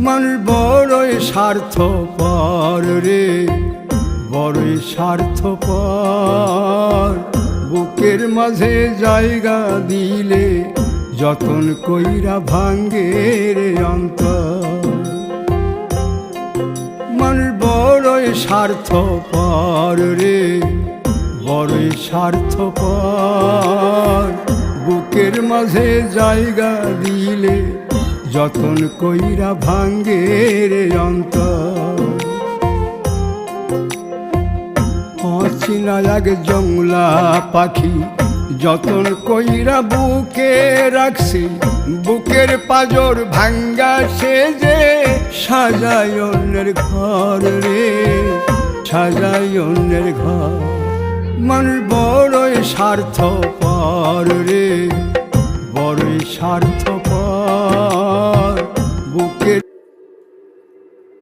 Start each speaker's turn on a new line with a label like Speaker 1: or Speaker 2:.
Speaker 1: মানুষ বড়ই স্বার্থপর রে, বড়ই স্বার্থপর। বুকের মাঝে জায়গা দিলে যতন কইরা ভাঙ্গে রে অন্তর। মানুষ বড়ই স্বার্থপর রে, বড়ই স্বার্থপর। বুকের মাঝে জায়গা দিলে যতন কইরা ভাঙ্গে রে অন্তর। অচিনা এক জংলা পাখি যতন কইরা বুকে রাখছি, বুকের পাজর ভাঙ্গা সে যে সাজায় অন্যের ঘর রে, সাজায় অন্যের ঘর। মানুষ বড়ই স্বার্থপর রে, বড়ই স্বার্থপর।